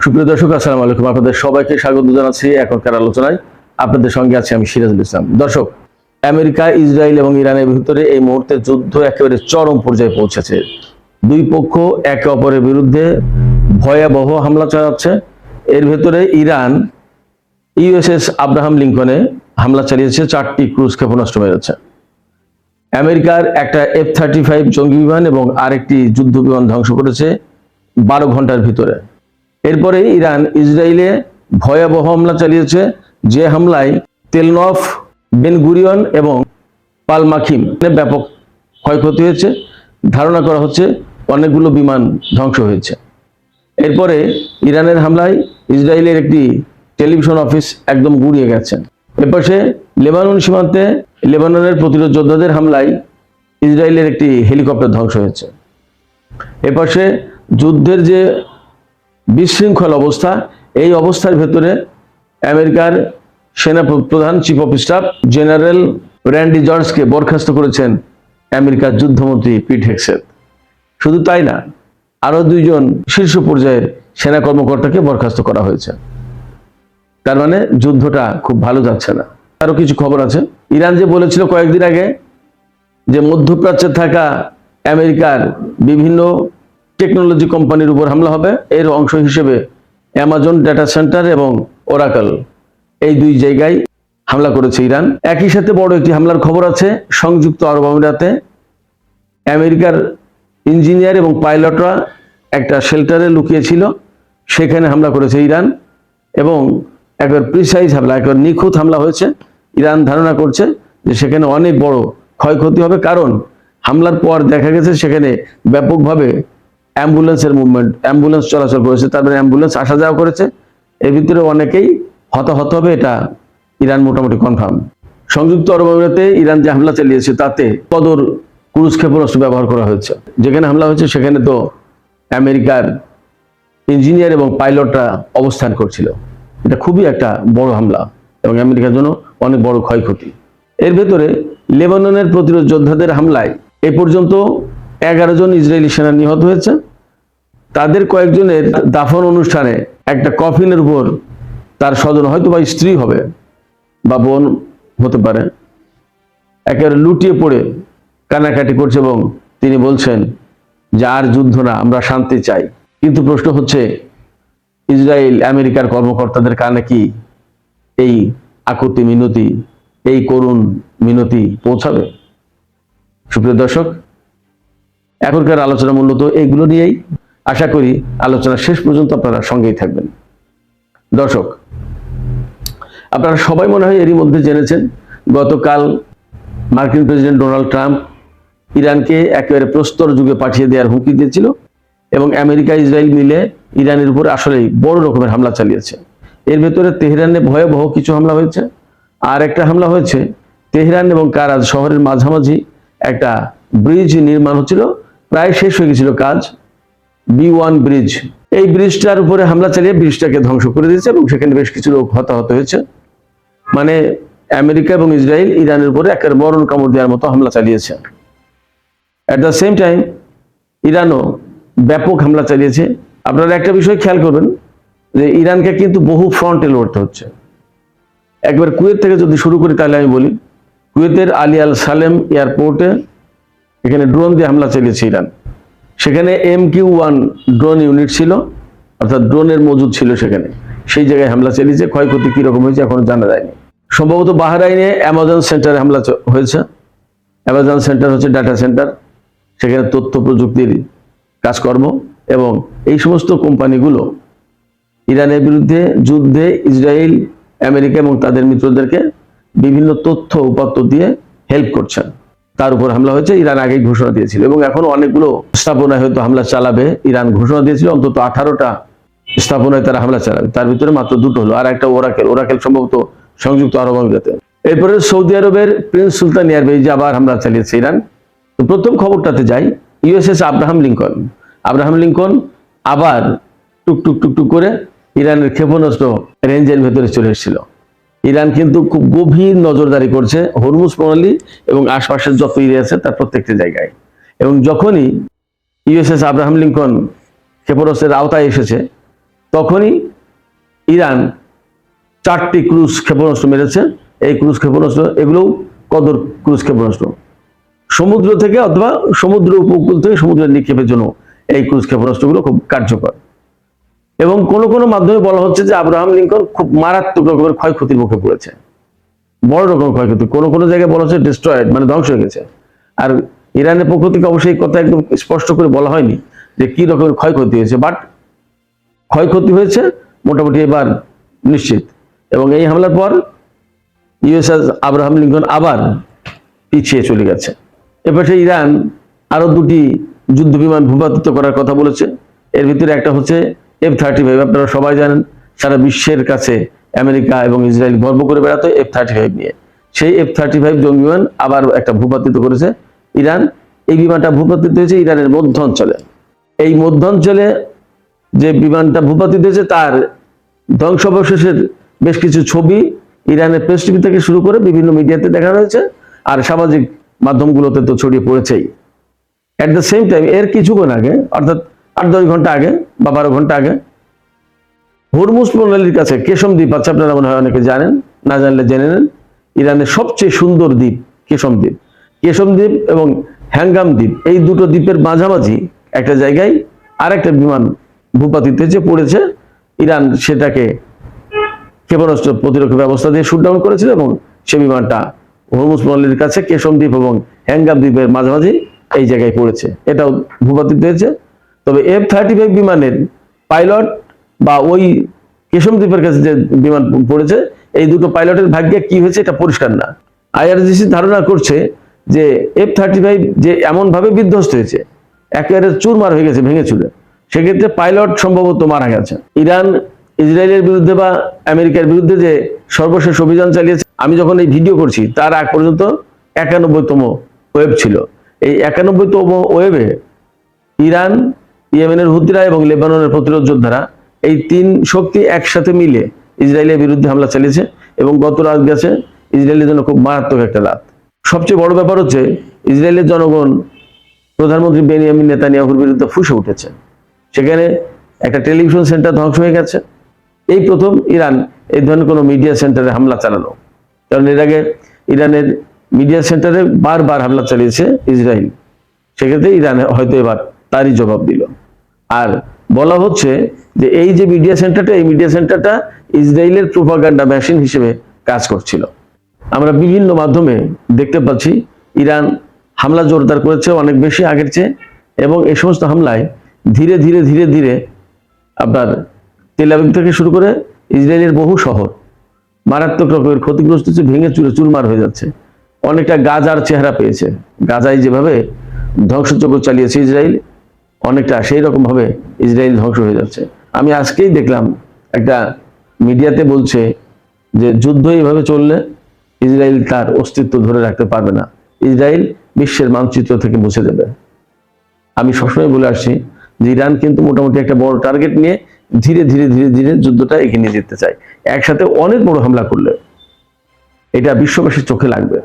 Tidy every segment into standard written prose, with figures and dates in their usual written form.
সুপ্রিয় দর্শক, আসসালামু আলাইকুম। আপনাদের সবাইকে স্বাগত জানাচ্ছি এখনকার আলোচনায়। আপনাদের সঙ্গে আছি আমি সিরাজুল ইসলাম। দর্শক, আমেরিকা, ইসরায়েল এবং ইরানের ভিতরে এই মুহূর্তে যুদ্ধ একেবারে চরম পর্যায়ে পৌঁছেছে। দুই পক্ষ একে অপরের বিরুদ্ধে ভয়াবহ হামলা চালাচ্ছে। এর ভেতরে ইরান ইউএসএস আব্রাহাম লিঙ্কনে হামলা চালিয়েছে, 4টি ক্রুজ ক্ষেপণাস্ত্র মেরেছে। আমেরিকার একটা F-35 জঙ্গি বিমান এবং আরেকটি যুদ্ধ বিমান ধ্বংস করেছে 12 ঘন্টার ভিতরে। এরপরে ইরান ইসরায়েলে ভয়াবহ হামলা চালিয়েছে, যে হামলায় তেলনফ, বেন গুরিয়ন এবং পালমাখিম ব্যাপক ক্ষয়ক্ষতি হয়েছে। ধারণা করা হচ্ছে অনেকগুলো বিমান ধ্বংস হয়েছে। এরপরে ইরানের হামলায় ইসরায়েলের একটি টেলিভিশন অফিস একদম গুড়িয়ে গেছে। এপাশে লেবানন সীমান্তে লেবাননের প্রতিরোধ যোদ্ধাদের হামলায় ইসরায়েলের একটি হেলিকপ্টার ধ্বংস হয়েছে। এপাশে যুদ্ধের যে বিশৃঙ্খল অবস্থা, এই অবস্থার ভেতরে আমেরিকার সেনা প্রধান chief of staff general Randy জর্জকে বরখাস্ত করেছেন আমেরিকার যুদ্ধমন্ত্রী পিট হেগসেথ। শুধু তাই না, আরো 2 জন শীর্ষ পর্যায়ের সেনা কর্মকর্তাকে বরখাস্ত করা হয়েছে। তার মানে যুদ্ধটা খুব ভালো যাচ্ছে না। আরো কিছু খবর আছে। ইরান যে বলেছিল কয়েকদিন আগে যে মধ্যপ্রাচ্যে থাকা আমেরিকার বিভিন্ন টেকনোলজি কোম্পানির উপর হামলা হবে, এর অংশ হিসেবে অ্যামাজন ডেটা সেন্টার এবং ওরাকল, এই 2 জায়গায় হামলা করেছে ইরান। একই সাথে বড় একটি হামলার খবর আছে সংযুক্ত আরব আমিরাতে। আমেরিকার ইঞ্জিনিয়ার এবং পাইলটরা একটা শেল্টারে লুকিয়েছিল, সেখানে হামলা করেছে ইরান এবং একবার প্রিসাইজ হামলা, একবার নিখুঁত হামলা হয়েছে। ইরান ধারণা করছে যে সেখানে অনেক বড় ক্ষয়ক্ষতি হবে, কারণ হামলার পর দেখা গেছে সেখানে ব্যাপকভাবে অ্যাম্বুলেন্সের মুভমেন্ট, অ্যাম্বুলেন্স চলাচল করেছে, তারপরে অ্যাম্বুলেন্স আসা যাওয়া করেছে। এর ভিতরে অনেকেই হতাহত হবে, এটা ইরান মোটামুটি কনফার্ম। সংযুক্ত আরব আমিরাতে ইরান যে হামলা চালিয়েছে তাতে কদর ক্রুজ ক্ষেপণাস্ত্র ব্যবহার করা হয়েছে। যেখানে হামলা হয়েছে সেখানে তো আমেরিকার ইঞ্জিনিয়ার এবং পাইলটরা অবস্থান করছিল। এটা খুবই একটা বড় হামলা এবং আমেরিকার জন্য অনেক বড় ক্ষয়ক্ষতি। এর ভেতরে লেবাননের প্রতিরোধ যোদ্ধাদের হামলায় এ পর্যন্ত 11 জন ইসরায়েলি সেনা নিহত হয়েছে। তাদের কয়েকজনের দাফন অনুষ্ঠানে একটা কফিনের উপর তার স্বজন, হয়তো বা স্ত্রী হবে বা বোন হতে পারে, একেবারে লুটিয়ে পড়ে কান্নাকাটি করছে এবং তিনি বলছেন যে আর যুদ্ধ না, আমরা শান্তি চাই। কিন্তু প্রশ্ন হচ্ছে, ইসরায়েল আমেরিকার কর্মকর্তাদের কানে কি এই আকুতি মিনতি, এই করুণ মিনতি পৌঁছাবে? সুপ্রিয় দর্শক, এখনকার আলোচনা মূলত এইগুলো নিয়েই। আশা করি আলোচনা শেষ পর্যন্ত আপনারা সঙ্গেই থাকবেন। দর্শক, আপনারা সবাই মনে হয় এরই মধ্যে জেনেছেন, গতকাল মার্কিন প্রেসিডেন্ট ডোনাল্ড ট্রাম্প ইরানকে একেবারে প্রস্তর যুগে পাঠিয়ে দেওয়ার হুমকি দিয়েছিল এবং আমেরিকা ইসরায়েল মিলে ইরানের উপর আসলেই বড় রকমের হামলা চালিয়েছে। এর ভেতরে তেহরানে ভয়াবহ কিছু হামলা হয়েছে, আর একটা হামলা হয়েছে তেহরান এবং কারাজ শহরের মাঝামাঝি একটা ব্রিজ নির্মাণ হচ্ছিল, প্রায় শেষ হয়ে গেছিল কাজ, B1 ব্রিজ। এই ব্রিজটার উপরে হামলা চালিয়ে ব্রিজটাকে ধ্বংস করে দিয়েছে এবং সেখানে বেশ কিছু লোক হতাহত হয়েছে। মানে আমেরিকা এবং ইসরায়েল ইরানের উপরে একেবারে মরণ কামড় দেওয়ার মতো হামলা চালিয়েছে। অ্যাট দ্য সেম টাইম ইরানও ব্যাপক হামলা চালিয়েছে। আপনারা একটা বিষয় খেয়াল করবেন যে ইরানকে কিন্তু বহু ফ্রন্টে লড়তে হচ্ছে। একবার কুয়েত থেকে যদি শুরু করি তাহলে আমি বলি, কুয়েতের আলী আল সালেম এয়ারপোর্টে এখানে ড্রোন দিয়ে হামলা চালিয়েছে ইরান। সেখানে MQ-1 ড্রোন ইউনিট ছিল, অর্থাৎ ড্রোনের মজুদ ছিল সেখানে, সেই জায়গায় হামলা চালিয়েছে। ক্ষয়ক্ষতি কিরকম হয়েছে এখনো জানা যায়নি। সম্ভবত বাহরাইনে অ্যামাজন সেন্টারে হামলা হয়েছে। অ্যামাজন সেন্টার হচ্ছে ডাটা সেন্টার, সেখানে তথ্য প্রযুক্তির কাজকর্ম, এবং এই সমস্ত কোম্পানিগুলো ইরানের বিরুদ্ধে যুদ্ধে ইসরায়েল, আমেরিকা এবং তাদের মিত্রদেরকে বিভিন্ন তথ্য উপাত্ত দিয়ে হেল্প করছেন। তার উপর হামলা হয়েছে। ইরান আগেই ঘোষণা দিয়েছিল এবং এখন অনেকগুলো স্থাপনায় হয়তো হামলা চালাবে। ইরান ঘোষণা দিয়েছিল অন্তত 18টা স্থাপনায় তারা হামলা চালাবে, তার ভিতরে মাত্র 2টো হলো, আর একটা ওরাকেল সম্ভবত সংযুক্ত আরব আমিরাতে। এরপরে সৌদি আরবের প্রিন্স সুলতান এয়ারবেজে আবার হামলা চালিয়েছে ইরান। তো প্রথম খবরটাতে যাই, ইউএসএস আব্রাহাম লিঙ্কন আবার টুকটুক টুকটুক করে ইরানের ক্ষেপণাস্ত্র রেঞ্জের ভেতরে চলে এসেছিল। ইরান কিন্তু খুব গভীর নজরদারি করছে হরমুজ প্রণালী এবং আশপাশের যত এরিয়া আছে তার প্রত্যেকটি জায়গায়। এবং যখনই ইউএসএস আব্রাহাম লিঙ্কন ক্ষেপণাস্ত্রের আওতায় এসেছে, তখনই ইরান 4টি ক্রুজ ক্ষেপণাস্ত্র মেরেছে। এই ক্রুজ ক্ষেপণাস্ত্র এগুলোও কদর ক্রুজ ক্ষেপণাস্ত্র, সমুদ্র থেকে অথবা সমুদ্র উপকূল থেকে সমুদ্রে নিক্ষেপের জন্য এই ক্রুজ ক্ষেপণাস্ত্রগুলো খুব কার্যকর। এবং কোন কোন মাধ্যমে বলা হচ্ছে যে আব্রাহাম লিঙ্কন খুব মারাত্মক রকমের ক্ষয়ক্ষতির মুখে পড়েছে, বড় রকমের ক্ষয়ক্ষতি। কোন কোন জায়গায় বলা হচ্ছে ডিস্ট্রয়েড, মানে ধ্বংস হয়ে গেছে। আর ইরানের পক্ষ থেকে অবশ্যই এই কথা একদম স্পষ্ট করে বলা হয়নি যে কি রকমের ক্ষয়ক্ষতি হয়েছে, বাট ক্ষয়ক্ষতি হয়েছে মোটামুটি এবার নিশ্চিত। এবং এই হামলার পর ইউএসএস আব্রাহাম লিঙ্কন আবার পিছিয়ে চলে গেছে। এপাশে ইরান আরো 2টি যুদ্ধ বিমান ভূপাতিত করার কথা বলেছে। এর ভিতরে একটা হচ্ছে F-35। আপনারা সবাই জানেন সারা বিশ্বের কাছে আমেরিকা এবং ইসরায়েল গর্ব করে বেড়াতো F-35 নিয়ে। সেই F-35 জঙ্গি বিমান আবার একটা ভূপাতিত করেছে ইরান। এই বিমানটা ভূপাতিত হয়েছে ইরানের মধ্য অঞ্চলে। এই মধ্য অঞ্চলে যে বিমানটা ভূপাতিত হয়েছে তার ধ্বংসাবশেষের বেশ কিছু ছবি ইরানের প্রেস টিভি থেকে শুরু করে বিভিন্ন মিডিয়াতে দেখানো হয়েছে, আর সামাজিক মাধ্যমগুলোতে তো ছড়িয়ে পড়েছেই। অ্যাট দ্য সেম টাইম এর কিছুক্ষণ আগে, অর্থাৎ 8-10 ঘন্টা আগে বা 12 ঘন্টা আগে, হরমুজ প্রণালীর কাছে কেশম দ্বীপ আছে, আপনারা মনে হয় অনেকে জানেন, না জানলে জেনে নেন। ইরানের সবচেয়ে সুন্দর দ্বীপ কেশম দ্বীপ। কেশম দ্বীপ এবং হ্যাঙ্গাম দ্বীপ, এই দুটো দ্বীপের মাঝামাঝি একটা জায়গায় আরেকটা বিমান ভূপাতিত হয়েছে, পড়েছে। ইরান সেটাকে ক্ষেপণাস্ত্র প্রতিরক্ষা ব্যবস্থা দিয়ে শুট ডাউন করেছিল এবং সে বিমানটা হরমুজ প্রণালীর কাছে কেশম দ্বীপ এবং হ্যাঙ্গাম দ্বীপের মাঝামাঝি এই জায়গায় পড়েছে, এটাও ভূপাতিত হয়েছে। তবে F-35 বিমানের পাইলট বা ওই কেশম দ্বীপের কাছে যে বিমান পড়েছে, এই দুটো পাইলটের ভাগ্যে কি হয়েছে এটা পরিষ্কার না। IRGC ধারণা করছে যে F-35 যে এমন ভাবে বিধ্বস্ত হয়েছে, একেবারে চুরমার হয়ে গেছে, ভেঙে চুরে, সেক্ষেত্রে পাইলট সম্ভবত মারা গেছে। ইরান ইসরায়েলের বিরুদ্ধে বা আমেরিকার বিরুদ্ধে যে সর্বশেষ অভিযান চালিয়েছে, আমি যখন এই ভিডিও করছি তার আগ পর্যন্ত 91তম ওয়েভ ছিল। এই 91তম ওয়েভে ইরান, ইয়েমেনের হুতিরা এবং লেবাননের প্রতিরোধ যোদ্ধারা, এই 3 শক্তি একসাথে মিলে ইসরায়েলের বিরুদ্ধে হামলা চালিয়েছে। এবং গত রাত গেছে ইসরায়েলের জন্য খুব মারাত্মক একটা রাত। সবচেয়ে বড় ব্যাপার হচ্ছে ইসরায়েলের জনগণ প্রধানমন্ত্রী বেনিয়ামিন নেতানিয়াহুর বিরুদ্ধে ফুঁসে উঠেছে। সেখানে একটা টেলিভিশন সেন্টার ধ্বংস হয়ে গেছে। এই প্রথম ইরান এই ধরনের কোনো মিডিয়া সেন্টারে হামলা চালানো, কারণ এর আগে ইরানের মিডিয়া সেন্টারে বারবার হামলা চালিয়েছে ইসরায়েল। সেক্ষেত্রে ইরান হয়তো এবার তারই জবাব দিল। আর বলা হচ্ছে যে এই যে মিডিয়া সেন্টারটা, এই মিডিয়া সেন্টারটা ইসরায়েলের প্রোপাগান্ডা মেশিন হিসেবে কাজ করছিল। আমরা বিভিন্ন মাধ্যমে দেখতে পাচ্ছি ইরান হামলা জোরদার করেছে অনেক বেশি আগের চেয়ে, এবং এই সমস্ত হামলায় ধীরে ধীরে ধীরে ধীরে আপনার তেল আবিব থেকে শুরু করে ইসরায়েলের বহু শহর মারাত্মক রকমের ক্ষতিগ্রস্ত হচ্ছে, ভেঙে চুরে চুরমার হয়ে যাচ্ছে। অনেকটা গাজার চেহারা পেয়েছে। গাজায় যেভাবে ধ্বংসযজ্ঞ চালিয়েছে ইসরায়েল, অনেকটা সেই রকম ভাবে ইসরায়েল ধ্বংস হয়ে যাচ্ছে। আমি আজকেই দেখলাম একটা মিডিয়াতে বলছে যে যুদ্ধ এইভাবে চললে ইসরায়েল তার অস্তিত্ব ধরে রাখতে পারবে না, ইসরায়েল বিশ্বের মানচিত্র থেকে মুছে দেবে। আমি সবসময় বলে আসছি যে ইরান কিন্তু মোটামুটি একটা বড় টার্গেট নিয়ে ধীরে ধীরে ধীরে ধীরে যুদ্ধটা এগিয়ে নিয়ে যেতে চায়। একসাথে অনেক বড় হামলা করলে এটা বিশ্ববাসীর চোখে লাগবে।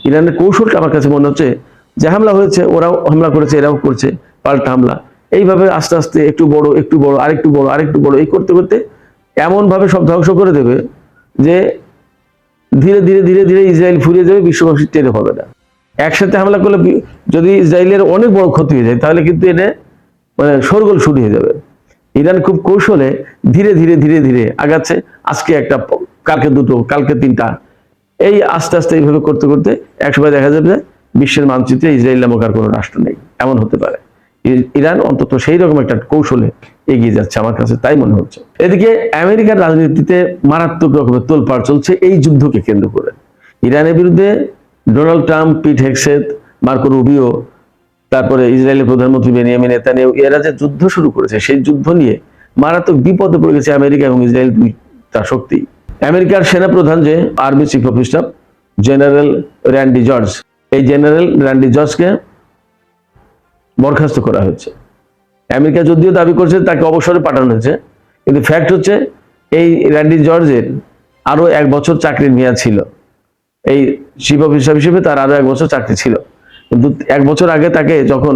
ইরানের কৌশলটা আমার কাছে মনে হচ্ছে যে হামলা হয়েছে, ওরাও হামলা করেছে, এরাও করছে পাল্টা হামলা। এইভাবে আস্তে আস্তে একটু বড়, একটু বড়, আরেকটু বড়, আরেকটু বড়, এই করতে করতে এমন ভাবে সব ধ্বংস করে দেবে যে ধীরে ধীরে ধীরে ধীরে ইসরায়েল ফুরিয়ে যাবে, বিশ্ববাসী টের হবে না। একসাথে হামলা করলে যদি ইসরায়েলের অনেক বড় ক্ষতি হয়ে যায়, তাহলে কিন্তু এটা মানে শোরগোল শুরু হয়ে যাবে। ইরান খুব কৌশলে ধীরে ধীরে ধীরে ধীরে আগাচ্ছে। আজকে একটা, কালকে 2টো, কালকে 3টা, এই আস্তে আস্তে এইভাবে করতে করতে একসময় দেখা যাবে বিশ্বের মানচিত্রে ইসরায়েল নামক আর কোনো রাষ্ট্র নেই, এমন হতে পারে। ইরান অন্তত সেই রকম একটা কৌশলে এগিয়ে যাচ্ছে, আমার কাছে তাই মনে হচ্ছে। এদিকে আমেরিকার রাজনীতিতে মারাত্মক রকমের তোলপাড় চলছে এই যুদ্ধকে কেন্দ্র করে। ইরানের বিরুদ্ধে ডোনাল্ড ট্রাম্প, পিট হেগসেথ, মার্কো রুবিও, তারপরে ইসরায়েলের প্রধানমন্ত্রী বেনিয়ামিন নেতানিয়াহু, এরা যে যুদ্ধ শুরু করেছে, সেই যুদ্ধ নিয়ে মারাত্মক বিপদে পড়ে গেছে আমেরিকা এবং ইসরায়েল, দুইটা শক্তি। আমেরিকার সেনাপ্রধান যে army chief of staff general Randy George, এই জেনারেল র্যান্ডি জর্জকে বরখাস্ত করা হয়েছে। আমেরিকা যদিও দাবি করছে তাকে অবসরে পাঠানো হয়েছে, কিন্তু ফ্যাক্ট হচ্ছে এই র্যান্ডি জর্জের আরো 1 বছর চাকরির মেয়াদ ছিল। এই চিফ অফ স্টাফ হিসেবে তার আরো 1 বছর চাকরি ছিল, কিন্তু 1 বছর আগে তাকে যখন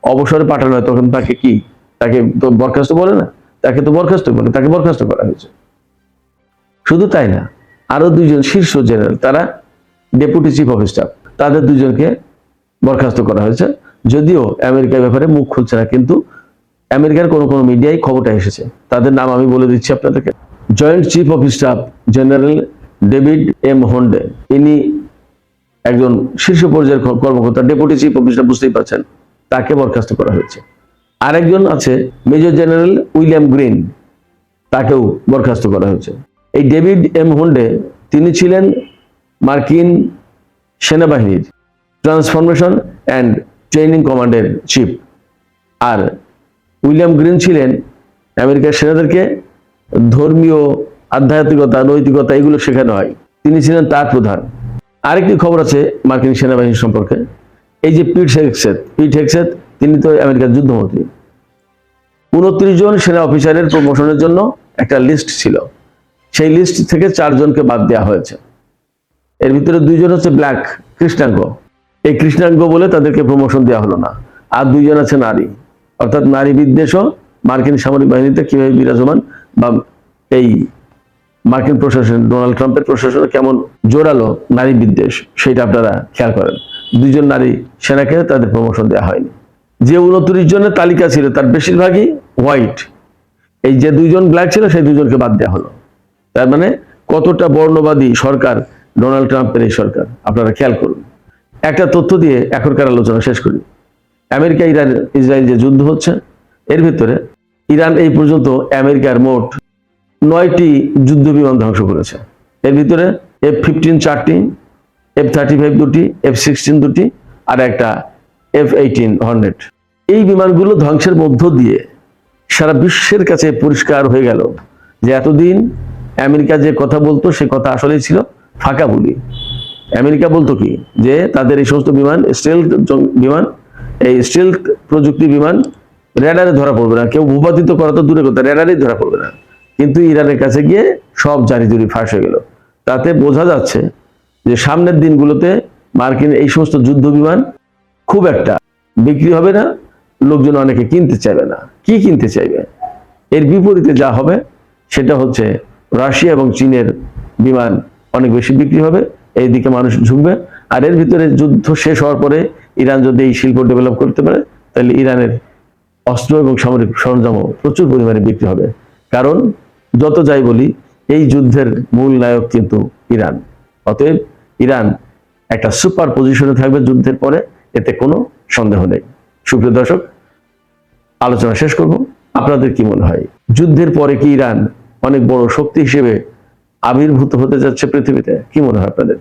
অবসরে পাঠানো হয় তখন তাকে কি, তাকে তো বরখাস্ত বলে না, তাকে তো বরখাস্ত করে, তাকে বরখাস্ত করা হয়েছে। শুধু তাই না, আরো দুইজন শীর্ষ জেনারেল, তারা ডেপুটি চিফ অফ স্টাফ, তাদের দুজনকে বরখাস্ত করা হয়েছে। যদিও আমেরিকার ব্যাপারে মুখ খুলছে না, কিন্তু আমেরিকার কোনো কোনো মিডিয়ায় খবরটা এসেছে। তাদের নাম আমি বলে দিচ্ছি আপনাদেরকে। Joint chief of staff general David M হন্ডে, ইনি একজন শীর্ষ পর্যায়ের কর্মকর্তা, ডেপুটি চিফ অফ স্টাফ, বুঝতেই পারছেন, তাকে বরখাস্ত করা হয়েছে। আরেকজন আছে মেজর জেনারেল উইলিয়াম গ্রিন, তাকেও বরখাস্ত করা হয়েছে। এই ডেভিড এম হন্ডে তিনি ছিলেন মার্কিন সেনাবাহিনীর ট্রান্সফরমেশন অ্যান্ড ট্রেনিং কমান্ডের চিফ, আর উইলিয়াম গ্রিন ছিলেন আমেরিকার সেনাদেরকে ধর্মীয়, আধ্যাত্মিকতা, নৈতিকতা এগুলো শেখানো হয়, তিনি ছিলেন তার প্রধান। আরেকটি খবর আছে মার্কিন সেনাবাহিনী সম্পর্কে। এই যে পিট হেগসেথ, তিনি তো আমেরিকার যুদ্ধমন্ত্রী। 29 জন সেনা অফিসারের প্রমোশনের জন্য একটা লিস্ট ছিল, সেই লিস্ট থেকে 4 জনকে বাদ দেওয়া হয়েছে। এর ভিতরে 2 জন হচ্ছে ব্ল্যাক, কৃষ্ণাঙ্গ। এই কৃষ্ণাঙ্গ বলে তাদেরকে প্রমোশন দেওয়া হলো না। আর 2 জন আছে নারী, অর্থাৎ নারী বিদ্বেষও মার্কিন সামরিক বাহিনীতে কিভাবে বিরাজমান, বা এই মার্কিন প্রশাসন, ডোনাল্ড ট্রাম্পের প্রশাসনে কেমন জোরালো নারী বিদ্বেষ, সেটা আপনারা খেয়াল করেন। 2 জন নারী সেনাকে তাদের প্রমোশন দেওয়া হয়নি। যে 29 জনের তালিকা ছিল তার বেশিরভাগই হোয়াইট। এই যে 2 জন ব্ল্যাক ছিল, সেই 2 জনকে বাদ দেওয়া হলো। তার মানে কতটা বর্ণবাদী সরকার ডোনাল্ড ট্রাম্পের এই সরকার, আপনারা খেয়াল করুন। একটা তথ্য দিয়ে এখনকার আলোচনা শেষ করি। আমেরিকা ইরান ইসরায়েল যে যুদ্ধ হচ্ছে, এর ভিতরে ইরান এই পর্যন্ত আমেরিকার মোট 9টি যুদ্ধ বিমান ধ্বংস করেছে। এর ভিতরে F-15 4টি, F-35 2টি, F-16 2টি, আর একটা F-18 হর্নেট। এই বিমানগুলো ধ্বংসের মধ্য দিয়ে সারা বিশ্বের কাছে পরিষ্কার হয়ে গেল যে এতদিন আমেরিকা যে কথা বলতো সে কথা আসলেই ছিল ফাঁকা বলি। আমেরিকা বলতো কি, যে তাদের এই সমস্ত বিমান স্টেলথ বিমান, এই স্টেলথ প্রযুক্তি বিমান রেডারে ধরা পড়বে না, কেউ ভূপাতিত করা তো দূরে কথা, রেডারেই ধরা পড়বে না। কিন্তু ইরানের কাছে গিয়ে সব জারিজুরি ফাঁস হয়ে গেল। তাতে বোঝা যাচ্ছে যে সামনের দিনগুলোতে মার্কিন এই সমস্ত যুদ্ধ বিমান খুব একটা বিক্রি হবে না, লোকজন অনেকে কিনতে চাইবে না। কি কিনতে চাইবে? এর বিপরীতে যা হবে সেটা হচ্ছে রাশিয়া এবং চীনের বিমান অনেক বেশি বিক্রি হবে, এইদিকে মানুষ ঝুঁকবে। আর এর ভিতরে যুদ্ধ শেষ হওয়ার পরে ইরান যদি এই শিল্প ডেভেলপ করতে পারে, তাহলে ইরানের অস্ত্র এবং সামরিক সরঞ্জামও প্রচুর পরিমাণে বিক্রি হবে। কারণ যত যাই বলি, এই যুদ্ধের মূল নায়ক কিন্তু ইরান। অতএব ইরান একটা সুপার পজিশনে থাকবে যুদ্ধের পরে, এতে কোনো সন্দেহ নেই। সুপ্রিয় দর্শক, আলোচনা শেষ করব। আপনাদের কি মনে হয়, যুদ্ধের পরে কি ইরান অনেক বড় শক্তি হিসেবে আবির্ভূত হতে যাচ্ছে পৃথিবীতে? কি মনে হয় আপনাদের?